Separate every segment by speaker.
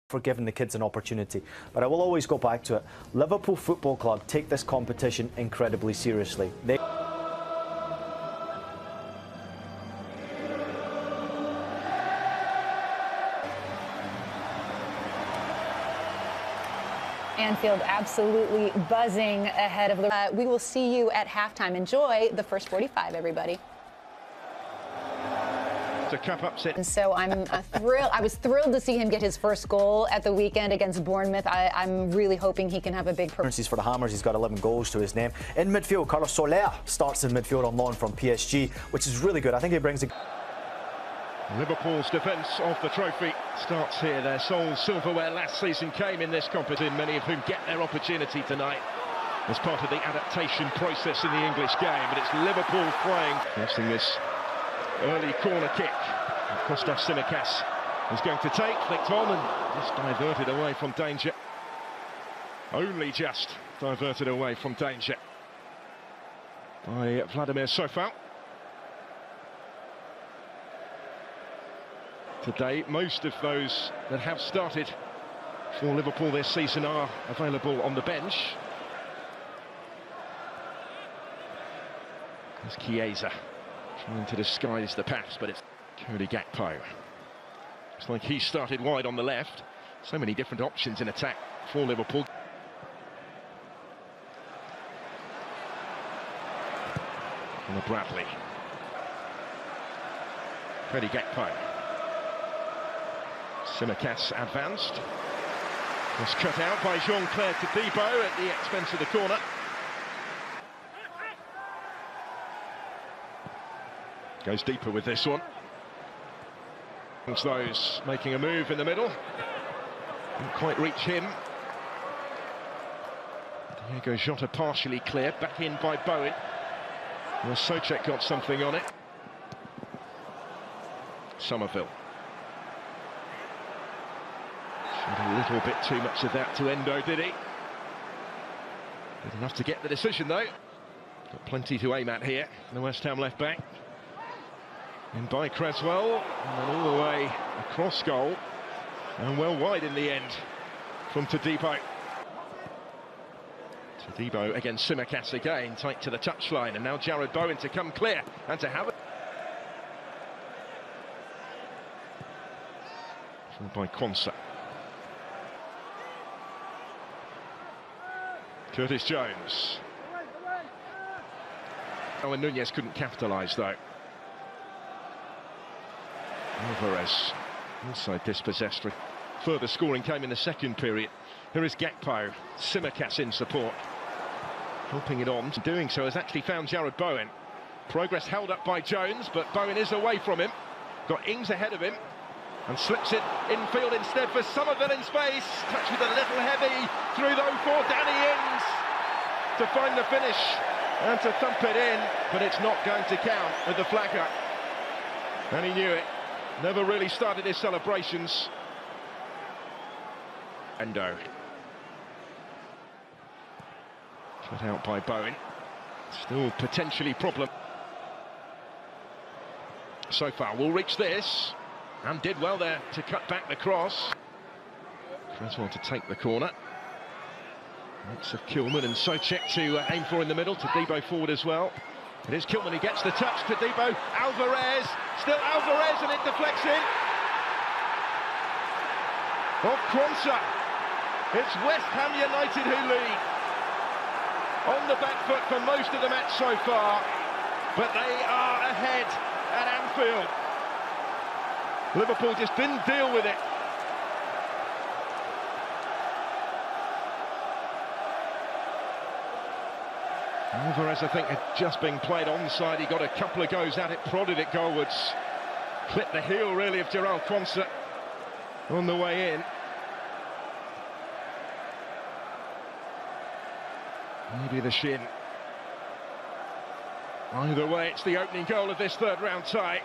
Speaker 1: for giving the kids an opportunity. But I will always go back to it. Liverpool Football Club take this competition incredibly seriously.
Speaker 2: Anfield absolutely buzzing ahead of the... we will see you at halftime. Enjoy the first 45, everybody.
Speaker 3: A cup upset.
Speaker 2: And so I'm thrilled. I was thrilled to see him get his first goal at the weekend against Bournemouth. I'm really hoping he can have a big performance.
Speaker 1: For the Hammers, he's got 11 goals to his name. In midfield, Carlos Soler starts in midfield on loan from PSG, which is really good. I think he brings a...
Speaker 3: Liverpool's defence of the trophy starts here. Their sole silverware last season came in this competition, many of whom get their opportunity tonight as part of the adaptation process in the English game. But it's Liverpool playing. Guessing this early corner kick. Kostas Tsimikas is going to take. Victor Orman just diverted away from danger. Only just diverted away from danger by Vladimir Sofal. Today, most of those that have started for Liverpool this season are available on the bench. There's Chiesa trying to disguise the pass, but it's Cody Gakpo. Looks like he started wide on the left. So many different options in attack for Liverpool. Conor Bradley. Cody Gakpo. Tsimikas advanced. Was cut out by Jean-Claire Todibo at the expense of the corner. Goes deeper with this one. Those making a move in the middle. Didn't quite reach him. Diego Jota partially cleared. Back in by Bowen. Well, Souček got something on it. Somerville. Showed a little bit too much of that to Endo, did he? Good enough to get the decision, though. Got plenty to aim at here. The West Ham left back. In by Cresswell, and then all the way across goal, and well wide in the end from Todibo. Todibo against Tsimikas again, tight to the touchline, and now Jarrod Bowen to come clear and to have it. Followed by Quansah. Curtis Jones. Owen Nunez couldn't capitalise though. Alvarez also dispossessed. Further scoring came in the second period. Here is Gakpo. Tsimikas in support, helping it on. Doing so has actually found Jarrod Bowen. Progress held up by Jones, but Bowen is away from him. Got Ings ahead of him and slips it infield instead for Somerville in space. Touch with a little heavy through though for Danny Ings to find the finish and to thump it in, but it's not going to count with the flag up. And he knew it. Never really started his celebrations. Endo. Cut out by Bowen. Still potentially problem. So far, will reach this. And did well there to cut back the cross. Cresswell to take the corner. Mix of Kilman and Souček to aim for in the middle. Todibo forward as well. It is Kilman who gets the touch. Todibo, Alvarez, still Alvarez, and it deflects in. Off Quansah. It's West Ham United who lead. On the back foot for most of the match so far, but they are ahead at Anfield. Liverpool just didn't deal with it. Alvarez, I think, had just been played onside. He got a couple of goes at it, prodded it goalwards. Clipped the heel, really, of Jarell Quansah on the way in. Maybe the shin. Either way, it's the opening goal of this third round tie.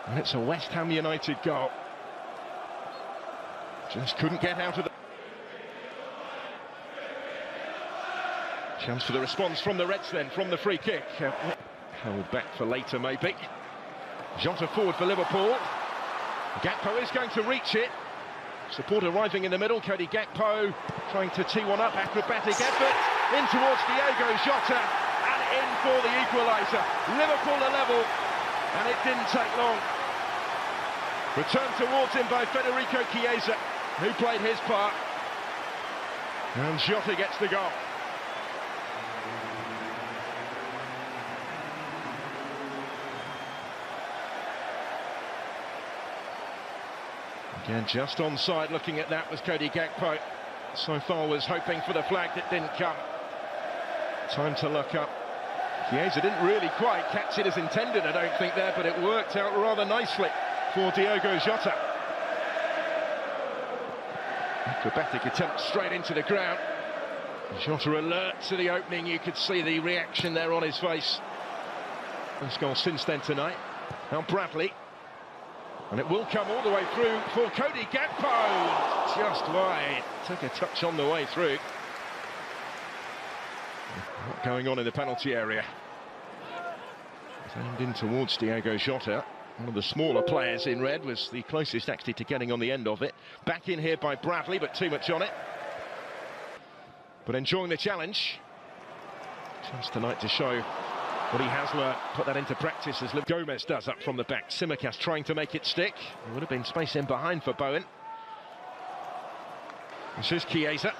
Speaker 3: And it's a West Ham United goal. Just couldn't get out of the... Chance for the response from the Reds then, from the free kick. Held back for later, maybe. Jota forward for Liverpool. Gakpo is going to reach it. Support arriving in the middle. Cody Gakpo trying to tee one up. Acrobatic effort in towards Diogo Jota and in for the equaliser. Liverpool are level, and it didn't take long. Returned towards him by Federico Chiesa, who played his part, and Jota gets the goal. Again, just onside. Looking at that was Cody Gakpo. So far was hoping for the flag that didn't come. Time to look up. Chiesa didn't really quite catch it as intended, I don't think, there, but it worked out rather nicely for Diogo Jota. Acrobatic attempt straight into the ground. Jota alert to the opening. You could see the reaction there on his face. First goal since then tonight. Now Bradley. And it will come all the way through for Cody Gakpo. Just wide. Took a touch on the way through. What's going on in the penalty area? It's aimed in towards Diogo Jota. One of the smaller players in red, was the closest actually to getting on the end of it. Back in here by Bradley, but too much on it. But enjoying the challenge. Chance tonight to show what he has learnt, put that into practice as Gomez does up from the back. Tsimikas trying to make it stick. There would have been space in behind for Bowen. This is Chiesa.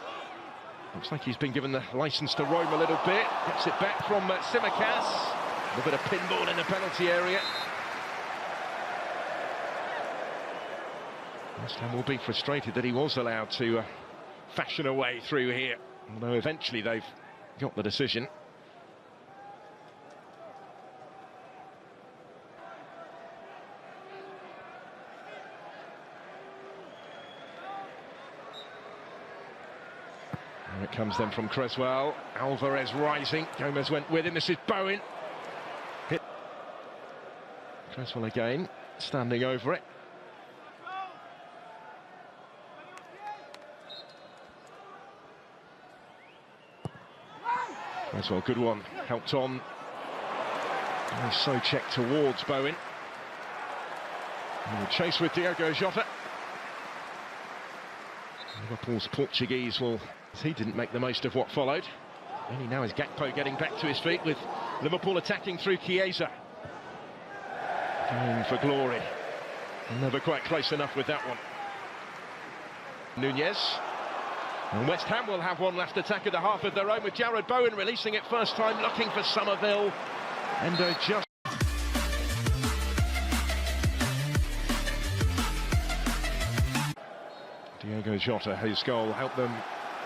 Speaker 3: Looks like he's been given the licence to roam a little bit. Gets it back from Tsimikas. A little bit of pinball in the penalty area. West Ham will be frustrated that he was allowed to fashion a way through here. Although eventually they've got the decision. Here it comes then from Cresswell. Alvarez rising. Gomez went with him. This is Bowen. Hit. Cresswell again, standing over it. Cresswell, good one. Helped on. And so checked towards Bowen. And chase with Diogo Jota. Liverpool's Portuguese will... He didn't make the most of what followed. Only now is Gakpo getting back to his feet with Liverpool attacking through Chiesa. Going for glory. Never quite close enough with that one. Nunez. And West Ham will have one last attack at the half of their own with Jarrod Bowen releasing it first time, looking for Somerville. Endo just... Diogo Jota, his goal helped them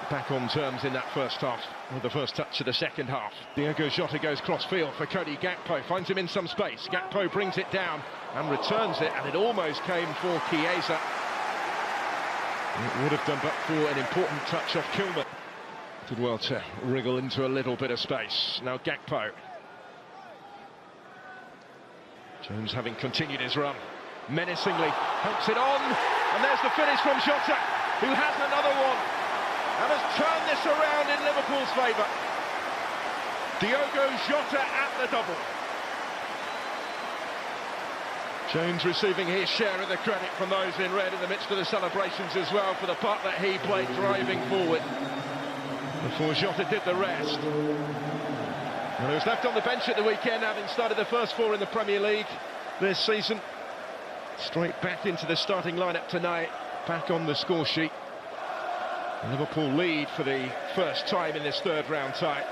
Speaker 3: back on terms in that first half, with the first touch of the second half. Diogo Jota goes cross-field for Cody Gakpo, finds him in some space. Gakpo brings it down and returns it, and it almost came for Chiesa. It would have done but for an important touch off Kilman. Did well to wriggle into a little bit of space. Now Gakpo. Jones having continued his run. Menacingly helps it on, and there's the finish from Jota, who has another one and has turned this around in Liverpool's favour. Diogo Jota at the double. Jones receiving his share of the credit from those in red in the midst of the celebrations as well for the part that he played driving forward before Jota did the rest. And he was left on the bench at the weekend, having started the first four in the Premier League this season. Straight back into the starting lineup tonight, back on the score sheet. Liverpool lead for the first time in this third round tie,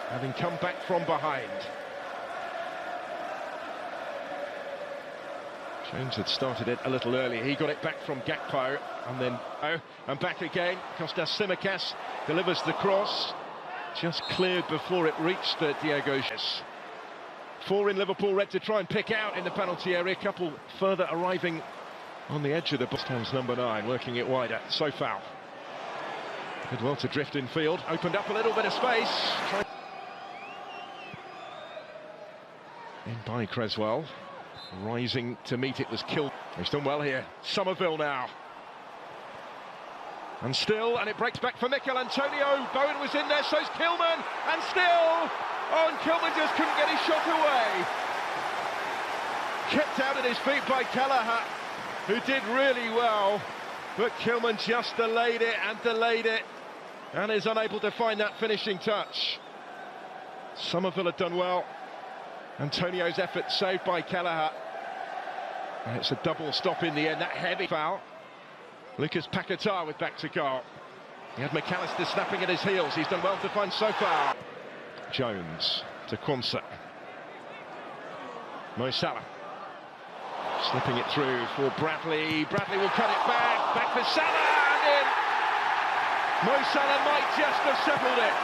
Speaker 3: having come back from behind. Jones had started it a little early. He got it back from Gakpo, and then and back again. Kostas Tsimikas delivers the cross, just cleared before it reached Diogo Jota. Four in Liverpool red to try and pick out in the penalty area. A couple further arriving on the edge of the box. Times number 9, working it wider. So foul. Did well to drift in field. Opened up a little bit of space. In by Cresswell. Rising to meet it was Kilman. He's done well here. Somerville now. And still, and it breaks back for Mikel Antonio. Bowen was in there, so's Kilman. And still, oh, and Kilman just couldn't get his shot away. Kept out at his feet by Kelleher, who did really well but Kilman just delayed it and is unable to find that finishing touch. Somerville had done well. Antonio's effort saved by Kelleher. And it's a double stop in the end, that heavy foul. Lucas Paquetá with back to goal. He had McAllister snapping at his heels. He's done well to find Sofar. Jones to Quansah. Mo Salah. Slipping it through for Bradley. Bradley will cut it back. Back for Salah and in. Mo Salah might just have settled it.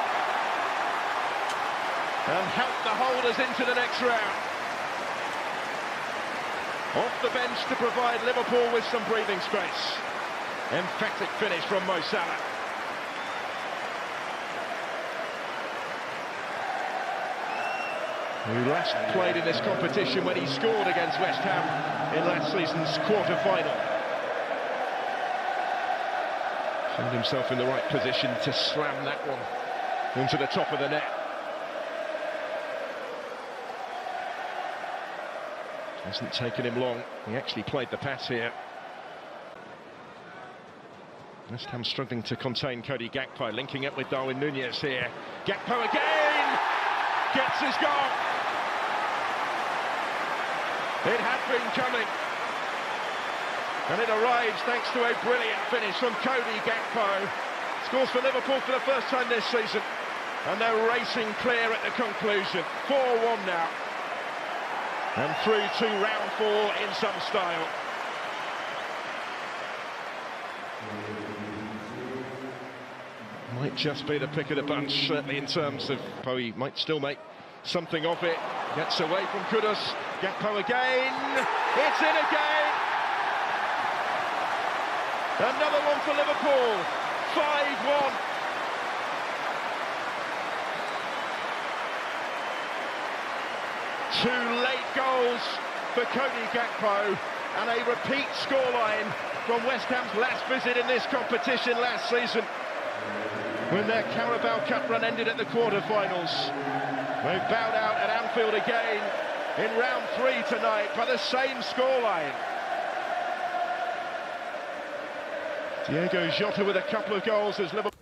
Speaker 3: And helped the holders into the next round. Off the bench to provide Liverpool with some breathing space. Emphatic finish from Mo Salah. Who last played in this competition when he scored against West Ham in last season's quarter-final. Found himself in the right position to slam that one into the top of the net. Hasn't taken him long. He actually played the pass here. West Ham struggling to contain Cody Gakpo, linking up with Darwin Núñez here. Gakpo again! Gets his goal! It had been coming. And it arrives thanks to a brilliant finish from Cody Gakpo. Scores for Liverpool for the first time this season. And they're racing clear at the conclusion. 4-1 now. And through to round 4 in some style. Might just be the pick of the bunch, certainly in terms of Poe might still make something of it. Gets away from Kudus. Gakpo again. It's in again. Another one for Liverpool. 5-1. Two late goals for Cody Gakpo and a repeat scoreline from West Ham's last visit in this competition last season, when their Carabao Cup run ended at the quarter-finals. They've bowed out at Anfield again in round 3 tonight by the same scoreline. Diego Jota with a couple of goals as Liverpool.